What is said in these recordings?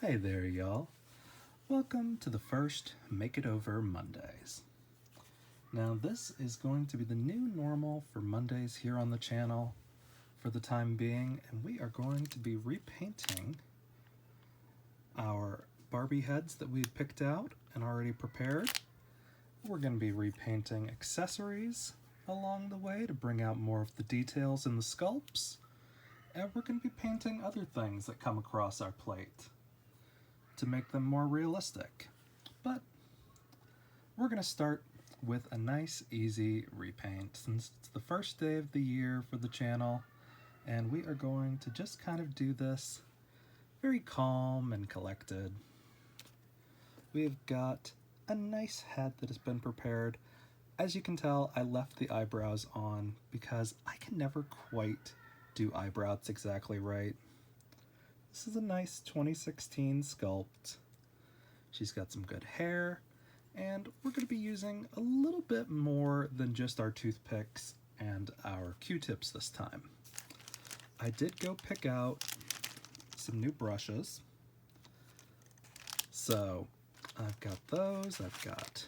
Hey there, y'all. Welcome to the first Make It Over Mondays. Now, this is going to be the new normal for Mondays here on the channel for the time being, and we are going to be repainting our Barbie heads that we've picked out and already prepared. We're going to be repainting accessories along the way to bring out more of the details in the sculpts, and we're going to be painting other things that come across our plate to make them more realistic. But we're going to start with a nice, easy repaint since it's the first day of the year for the channel, and we are going to just kind of do this very calm and collected. We've got a nice head that has been prepared. As you can tell, I left the eyebrows on because I can never quite do eyebrows exactly right. This is a nice 2016 sculpt. She's got some good hair, and we're going to be using a little bit more than just our toothpicks and our Q-tips this time. I did go pick out some new brushes. So I've got those, I've got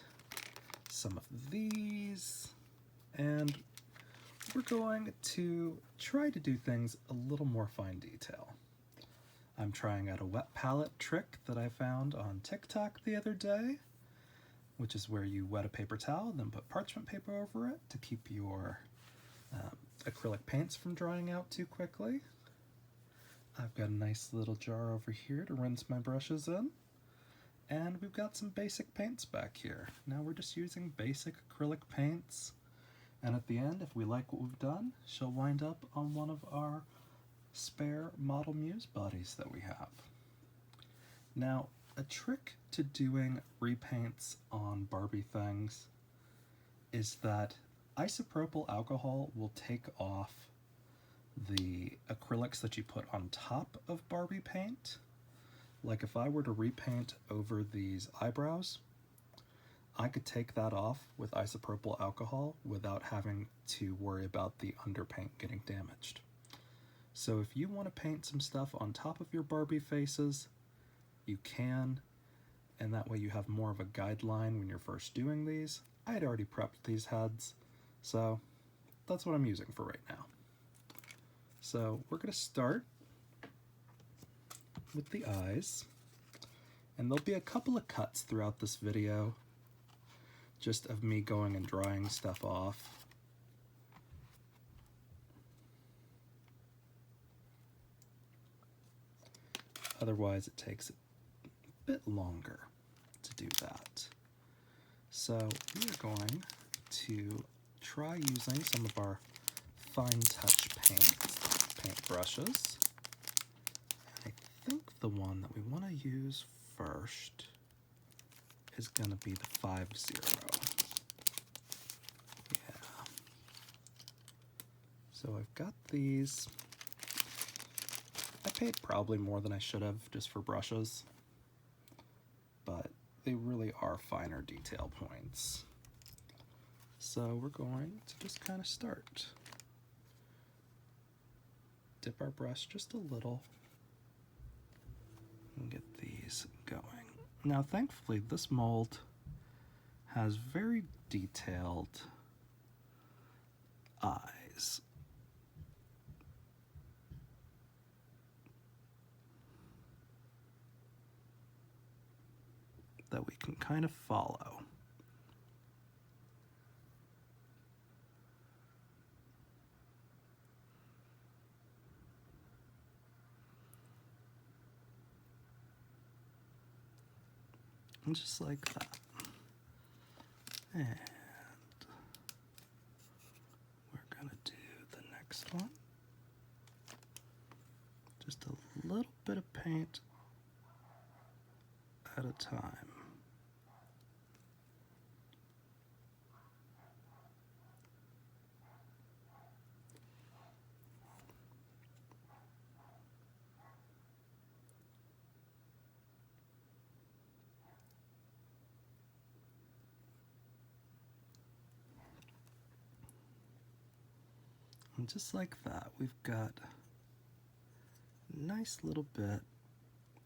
some of these, and we're going to try to do things a little more fine detail. I'm trying out a wet palette trick that I found on TikTok the other day, which is where you wet a paper towel, then put parchment paper over it to keep your acrylic paints from drying out too quickly. I've got a nice little jar over here to rinse my brushes in, and we've got some basic paints back here. Now we're just using basic acrylic paints, and at the end, if we like what we've done, she'll wind up on one of our spare model muse bodies that we have. Now, a trick to doing repaints on Barbie things is that isopropyl alcohol will take off the acrylics that you put on top of Barbie paint. Like if I were to repaint over these eyebrows, I could take that off with isopropyl alcohol without having to worry about the underpaint getting damaged. So if you want to paint some stuff on top of your Barbie faces, you can, and that way you have more of a guideline when you're first doing these. I had already prepped these heads, so that's what I'm using for right now. So we're going to start with the eyes, and there'll be a couple of cuts throughout this video, just of me going and drying stuff off. Otherwise, it takes a bit longer to do that. So we are going to try using some of our fine touch paint brushes. I think the one that we want to use first is going to be the 5-0. Yeah. So I've got these. I paid probably more than I should have just for brushes, but they really are finer detail points. So we're going to just kind of start. Dip our brush just a little and get these going. Now thankfully this mold has very detailed eyes. That we can kind of follow. And just like that. And we're gonna do the next one. Just a little bit of paint at a time. And just like that, we've got a nice little bit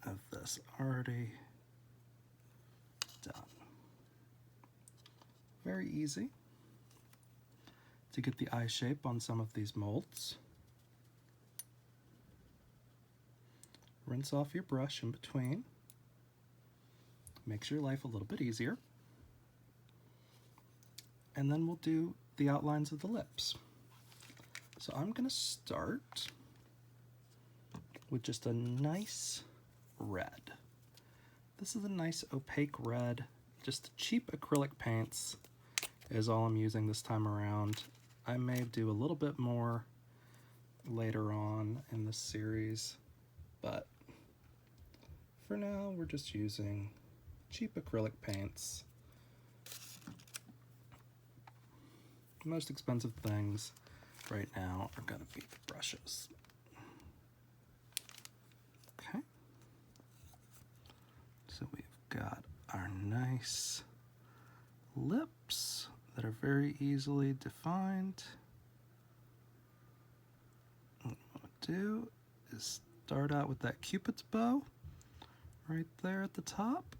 of the this already done. Very easy to get the eye shape on some of these molds. Rinse off your brush in between. Makes your life a little bit easier. And then we'll do the outlines of the lips. So I'm going to start with just a nice red. This is a nice opaque red, just cheap acrylic paints is all I'm using this time around. I may do a little bit more later on in this series, but for now we're just using cheap acrylic paints. The most expensive things right now are going to be the brushes. Okay, so we've got our nice lips that are very easily defined. What I'm going to do is start out with that Cupid's bow right there at the top.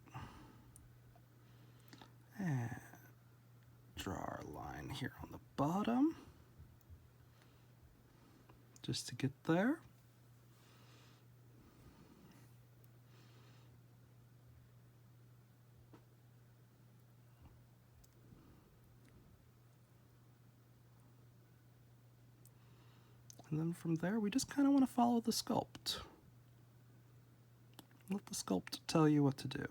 And draw our line here on the bottom just to get there. And then from there, we just kind of want to follow the sculpt. Let the sculpt tell you what to do.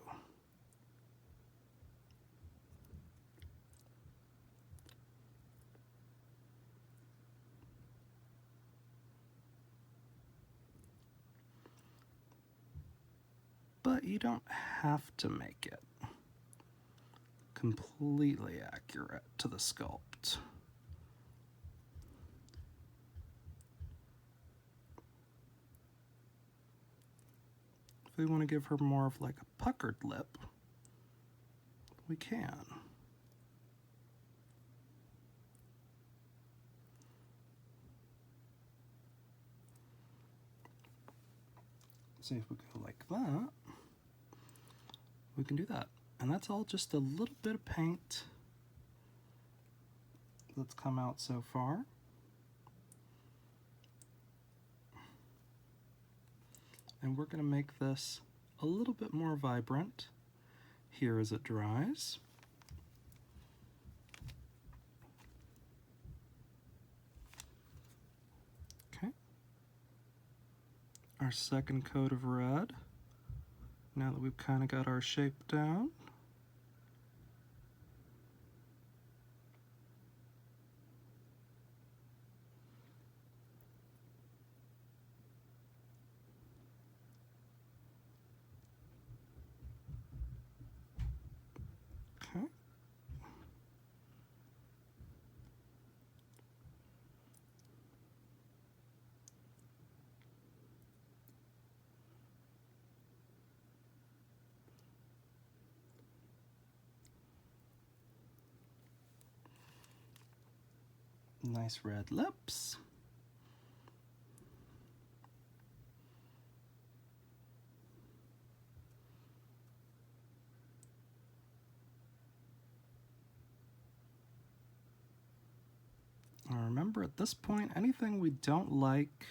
But you don't have to make it completely accurate to the sculpt. If we want to give her more of like a puckered lip, we can. See if we go like that, we can do that. And that's all just a little bit of paint that's come out so far. And we're going to make this a little bit more vibrant here as it dries. Okay. Our second coat of red, now that we've kind of got our shape down. Okay. Nice red lips. Now remember, at this point, anything we don't like,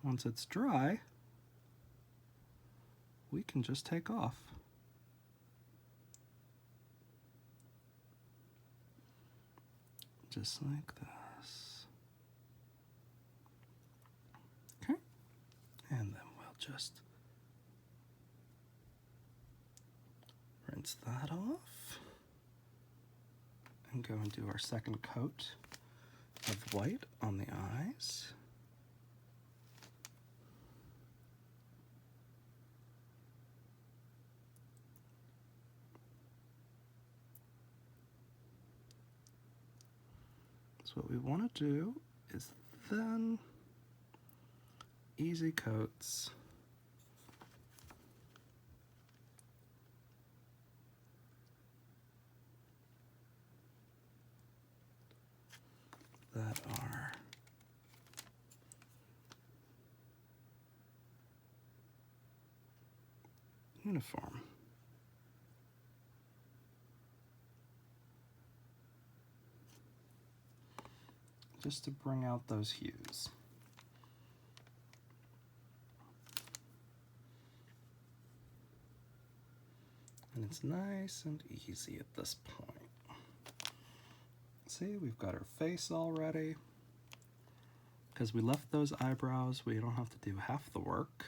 once it's dry, we can just take off. Just like this. Okay, and then we'll just rinse that off and go and do our second coat of white on the eyes. So what we want to do is thin, easy coats. That are uniform. Just to bring out those hues. And it's nice and easy at this point. See, we've got her face already. Because we left those eyebrows, we don't have to do half the work.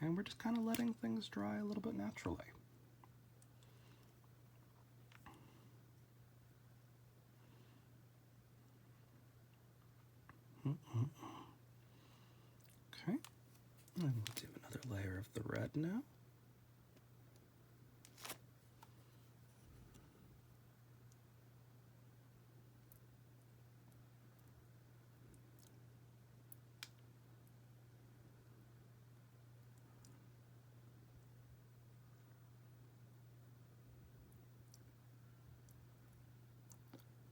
And we're just kind of letting things dry a little bit naturally. Okay, and we'll do another layer of the red now.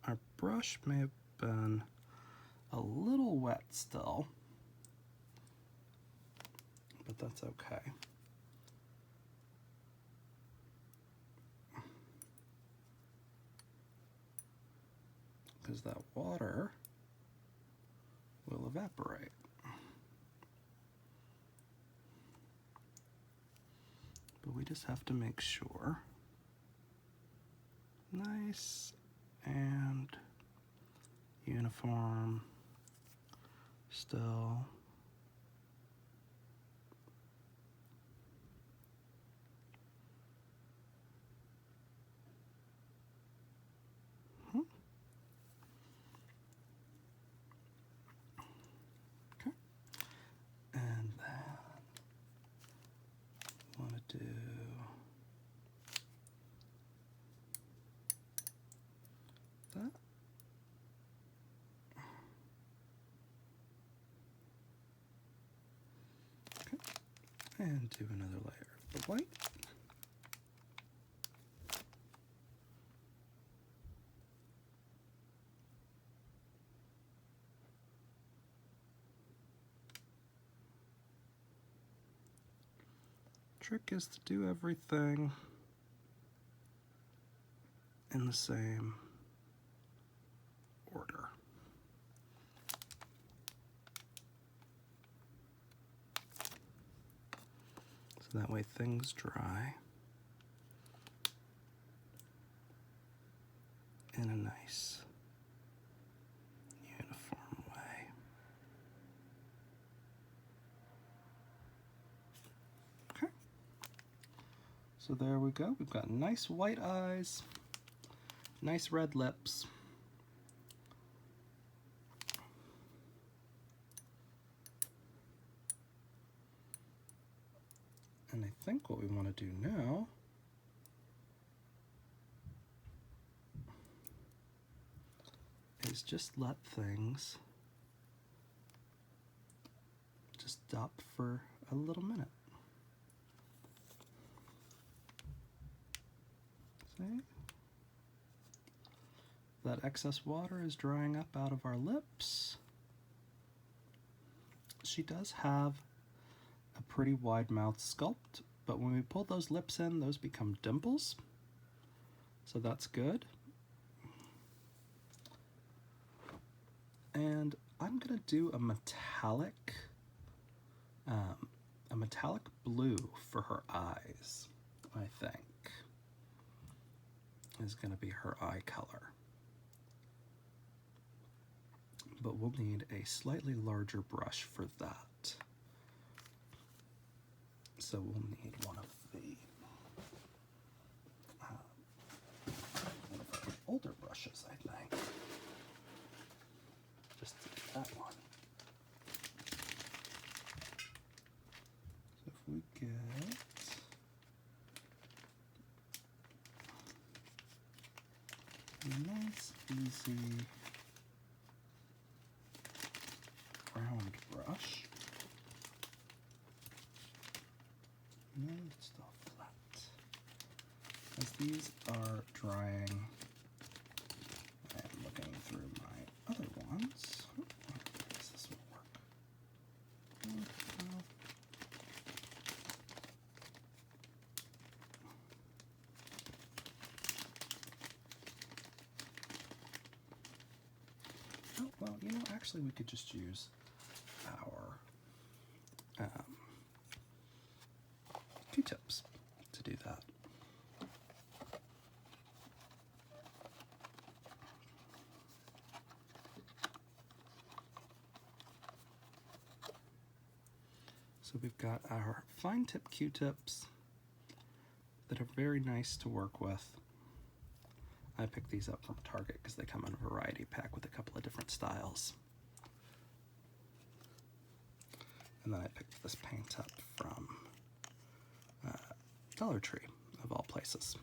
Our brush may have been a little wet still, but that's okay. Because that water will evaporate. But we just have to make sure. Nice and uniform still. Okay. And then want to do that. Okay. And do another layer of the white. Trick is to do everything in the same order. So that way things dry in a nice uniform way. Okay. So there we go. We've got nice white eyes, nice red lips. And I think what we want to do now is just let things just stop for a little minute. See? That excess water is drying up out of our lips. She does have a pretty wide mouth sculpt, but when we pull those lips in, those become dimples. So that's good. And I'm gonna do a metallic blue for her eyes, I think, is gonna be her eye color. But we'll need a slightly larger brush for that. So we'll need one of our older brushes, I think, just to do that one. So if we get a nice, easy round brush. No, it's still flat. As these are drying, I'm looking through my other ones. I guess this will work. well, you know, actually we could just use our Q-tips to do that. So we've got our fine tip Q-tips that are very nice to work with. I picked these up from Target because they come in a variety pack with a couple of different styles. And then I picked this paint up from Dollar Tree, of all places.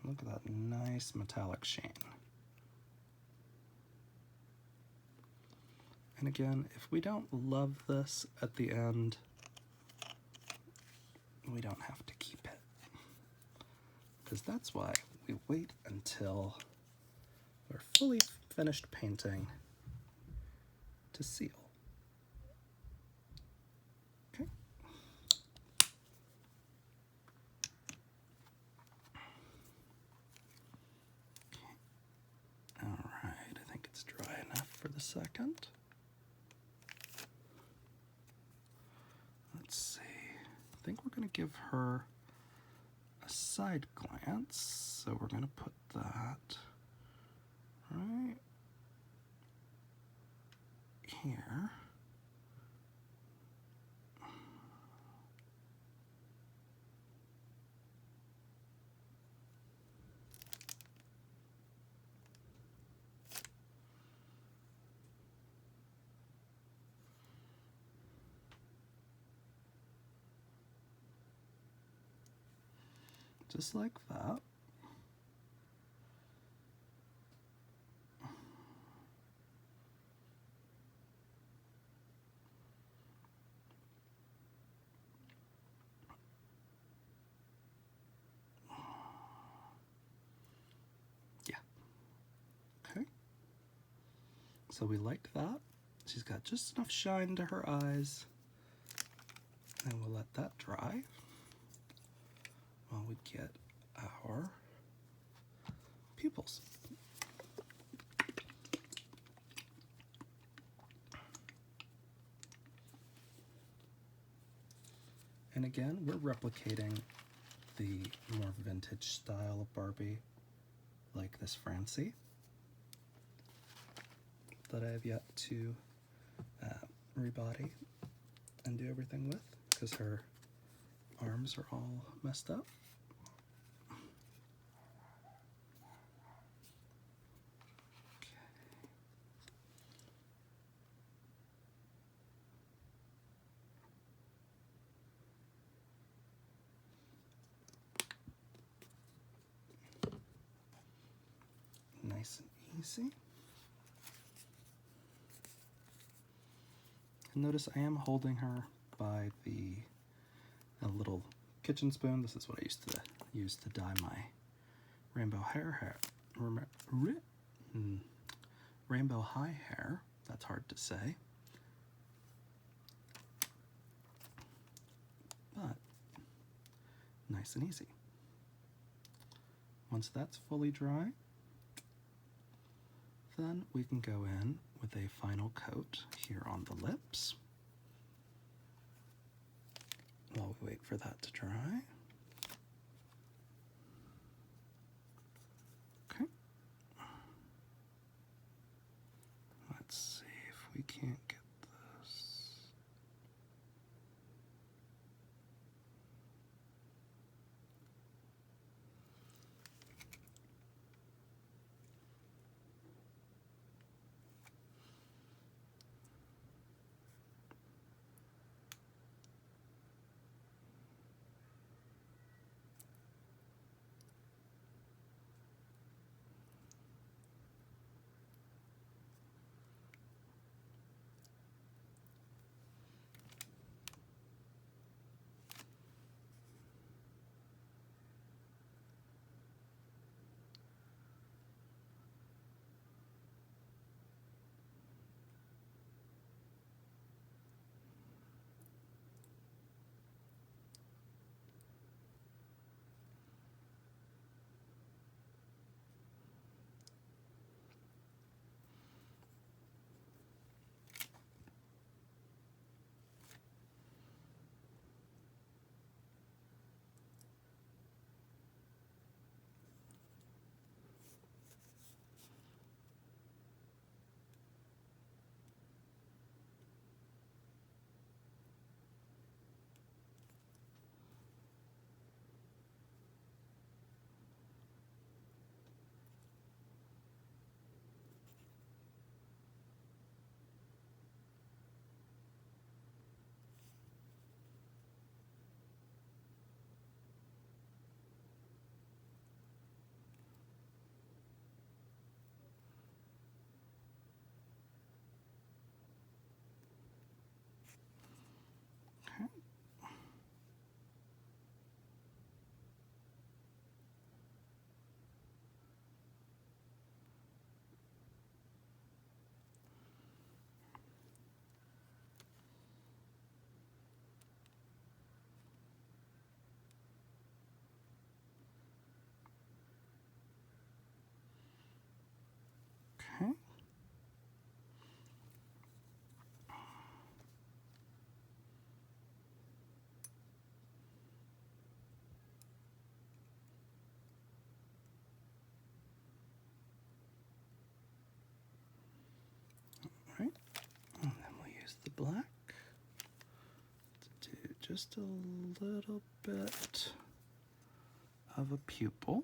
Look at that nice metallic sheen. And again, if we don't love this at the end, we don't have to keep it. Because that's why we wait until we're fully finished painting to seal. Okay. All right, I think it's dry enough for the second. Let's see. I think we're going to give her a side glance, so we're going to put that right here. Just like that. Yeah. Okay. So we like that. She's got just enough shine to her eyes. And we'll let that dry while we get our pupils. And again, we're replicating the more vintage style of Barbie, like this Francie, that I have yet to rebody and do everything with, because her arms are all messed up. Nice and easy. And notice I am holding her by the little kitchen spoon. This is what I used to use to dye my rainbow rainbow high hair. That's hard to say. But nice and easy. Once that's fully dry, then we can go in with a final coat here on the lips while we wait for that to dry. Okay. Let's see if we can't get this. black to do just a little bit of a pupil.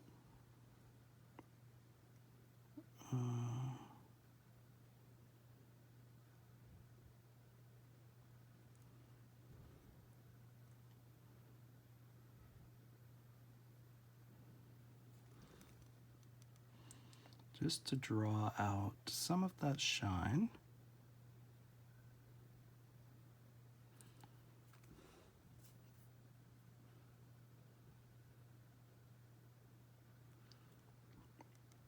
Just to draw out some of that shine.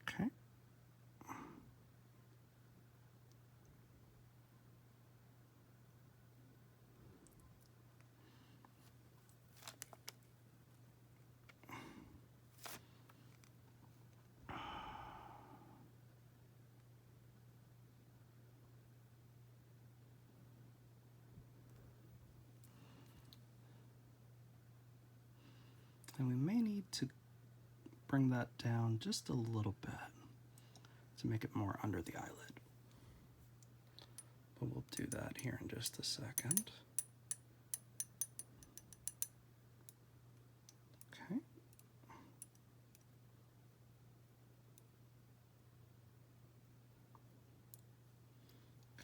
Okay. And we may need to bring that down just a little bit to make it more under the eyelid. But we'll do that here in just a second. Okay.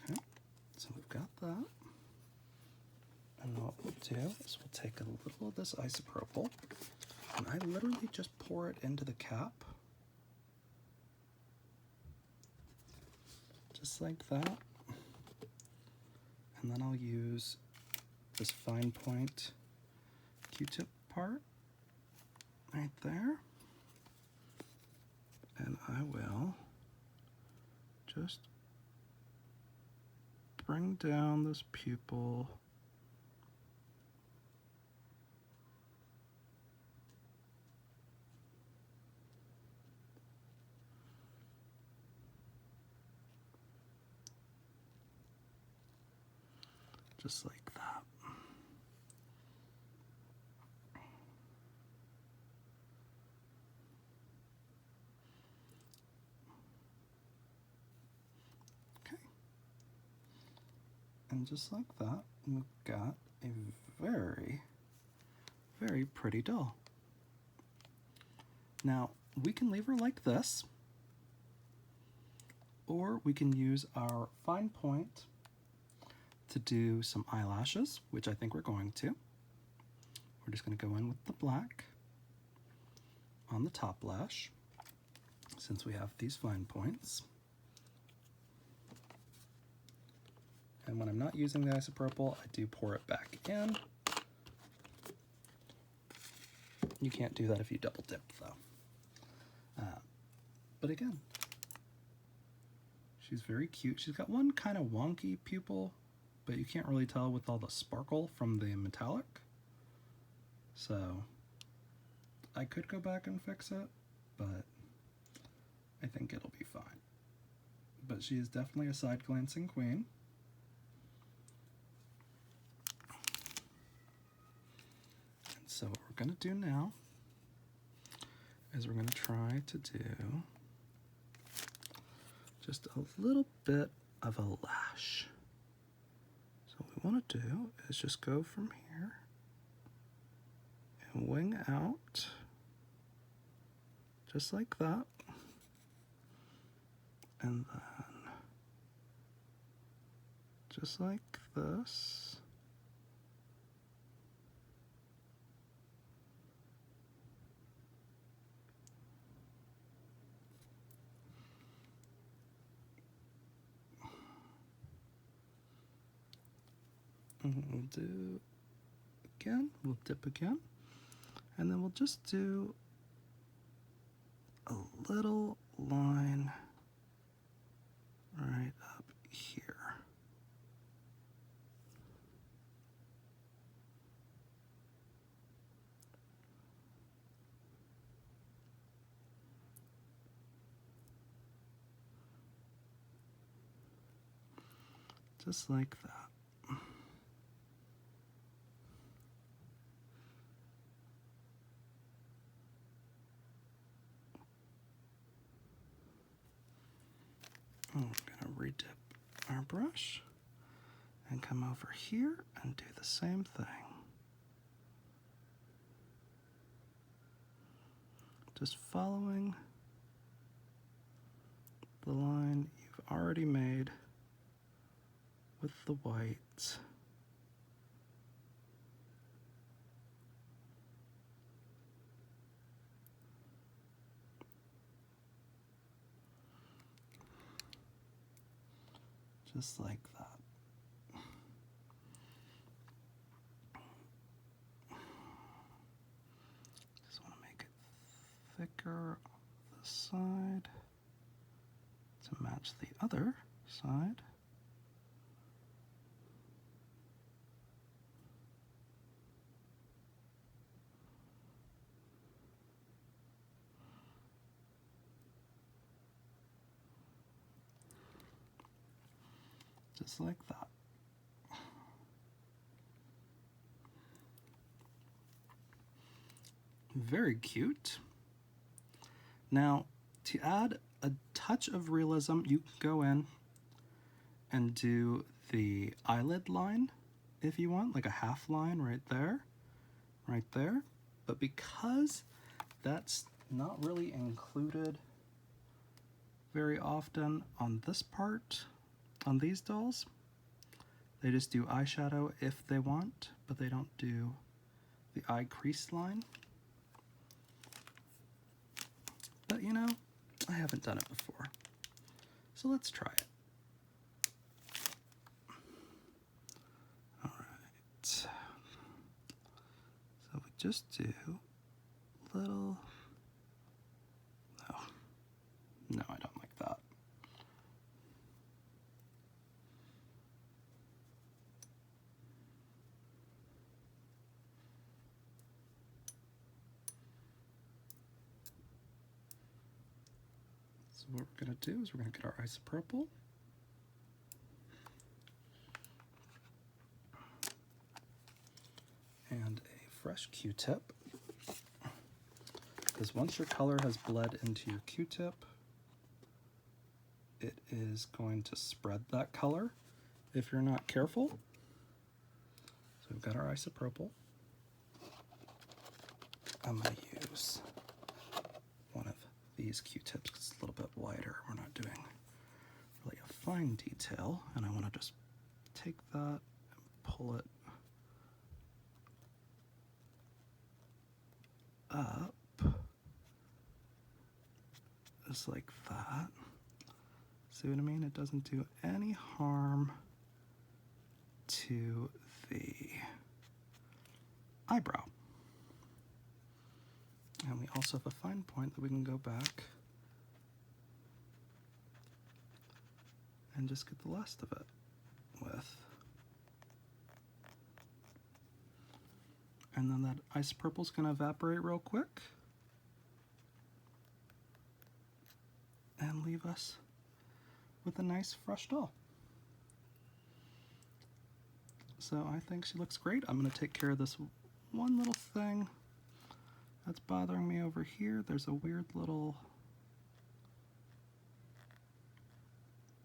Okay, so we've got that. And what we'll do is we'll take a little of this isopropyl, and I literally just pour it into the cap. Just like that. And then I'll use this fine point Q-tip part right there. And I will just bring down this pupil just like that. Okay. And just like that, we've got a very, very pretty doll. Now, we can leave her like this, or we can use our fine point to do some eyelashes, which I think we're going to. We're just going to go in with the black on the top lash, since we have these fine points. And when I'm not using the isopropyl, I do pour it back in. You can't do that if you double dip, though. But again, she's very cute. She's got one kind of wonky pupil, but you can't really tell with all the sparkle from the metallic. So I could go back and fix it, but I think it'll be fine. But she is definitely a side glancing queen. And so what we're going to do now is we're going to try to do just a little bit of a lash. So what we want to do is just go from here and wing out just like that, and then just like this. And we'll do again, we'll dip again, and then we'll just do a little line right up here. Just like that. I'm going to re-dip our brush, And come over here and do the same thing. Just following the line you've already made with the white. Just like that. Just want to make it thicker on this side to match the other side. Just like that. Very cute. Now, to add a touch of realism, you can go in and do the eyelid line if you want, like a half line right there, right there. But because that's not really included very often on this part, on these dolls, they just do eyeshadow if they want, but they don't do the eye crease line. But you know, I haven't done it before, so let's try it. All right, so we just do little, no, I don't like that. So what we're going to do is we're going to get our isopropyl. And a fresh Q-tip. Because once your color has bled into your Q-tip, it is going to spread that color if you're not careful. So we've got our isopropyl. I'm going to use one of these Q-tips because it's a little bit wider. We're not doing really a fine detail, and I want to just take that and pull it up just like that. See what I mean? It doesn't do any harm to the eyebrow. And we also have a fine point that we can go back and just get the last of it with. And then that isopropyl is going to evaporate real quick and leave us with a nice fresh doll. So I think she looks great. I'm going to take care of this one little thing that's bothering me over here. There's a weird little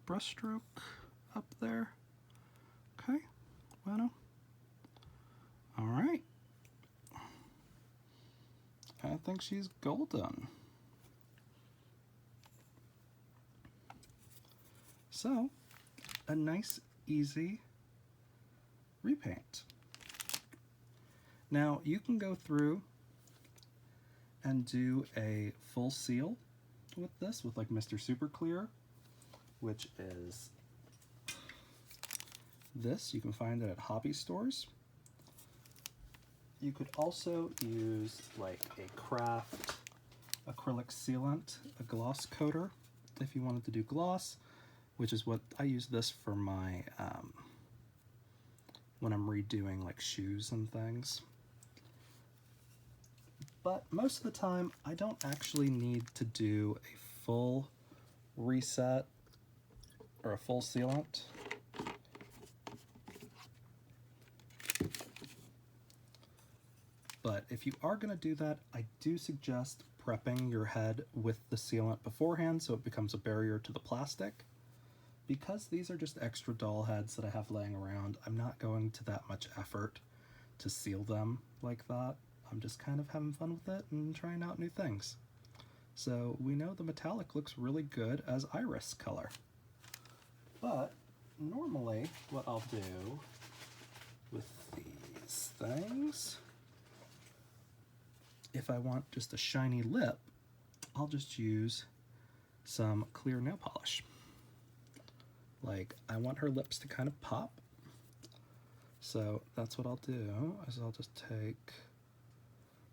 brush stroke up there. Okay, bueno. All right. I think she's golden. So, a nice, easy repaint. Now, you can go through and do a full seal with this, with like Mr. Super Clear, which is this. You can find it at hobby stores. You could also use like a craft acrylic sealant, a gloss coater, if you wanted to do gloss, which is what I use this for my, when I'm redoing like shoes and things. But most of the time, I don't actually need to do a full reset or a full sealant. But if you are going to do that, I do suggest prepping your head with the sealant beforehand so it becomes a barrier to the plastic. because these are just extra doll heads that I have laying around, I'm not going to that much effort to seal them like that. I'm just kind of having fun with it and trying out new things. So we know the metallic looks really good as iris color. But normally what I'll do with these things, if I want just a shiny lip, I'll just use some clear nail polish. Like, I want her lips to kind of pop. So that's what I'll do, is I'll just take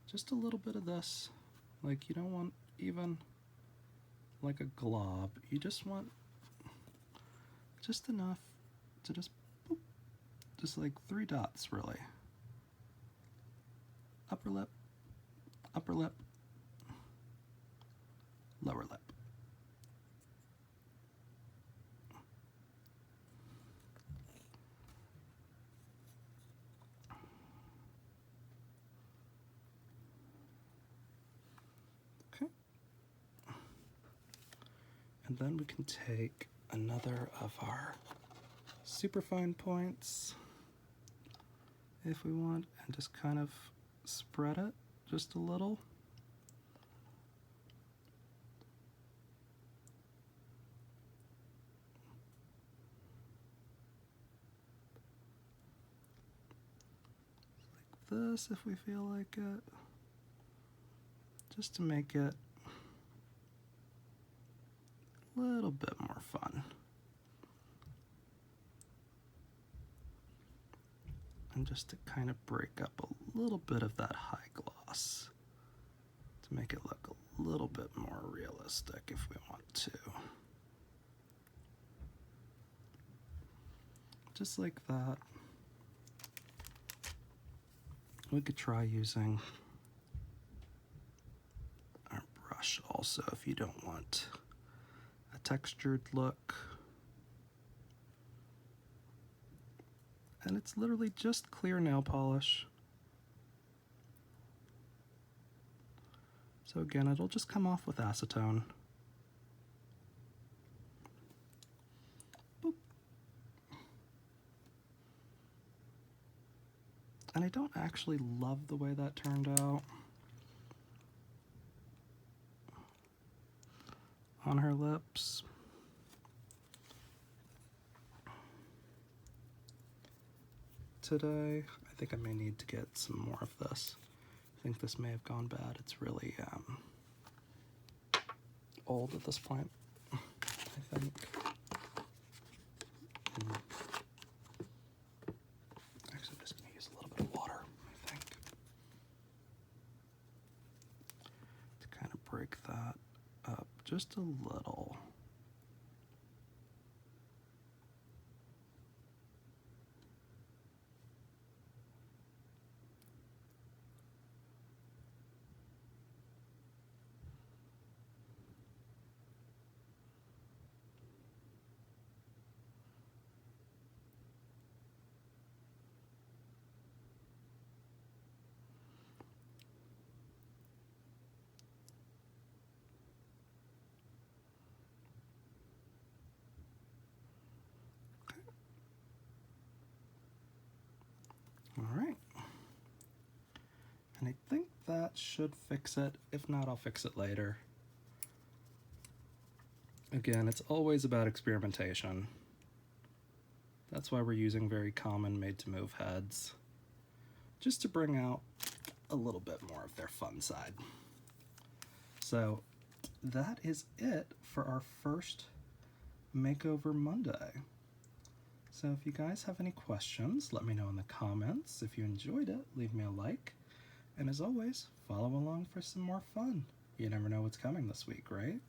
just a little bit of this. Like, you don't want even like a glob. You just want just enough to just boop, just like 3 dots really. Upper lip, lower lip. And then we can take another of our superfine points if we want and just kind of spread it just a little. Like this if we feel like it, just to make it a little bit more fun. And just to kind of break up a little bit of that high gloss to make it look a little bit more realistic if we want to. Just like that. We could try using our brush also if you don't want a textured look. And it's literally just clear nail polish. So again, it'll just come off with acetone. Boop. And I don't actually love the way that turned out. On her lips. Today, I think I may need to get some more of this. I think this may have gone bad. It's really old at this point, I think. Actually, I'm just going to use a little bit of water, I think, to kind of break that up just a little. Alright, and I think that should fix it. If not, I'll fix it later. Again, it's always about experimentation. That's why we're using very common made-to-move heads, just to bring out a little bit more of their fun side. So that is it for our first Makeover Monday. So if you guys have any questions, let me know in the comments. If you enjoyed it, leave me a like. And as always, follow along for some more fun. You never know what's coming this week, right?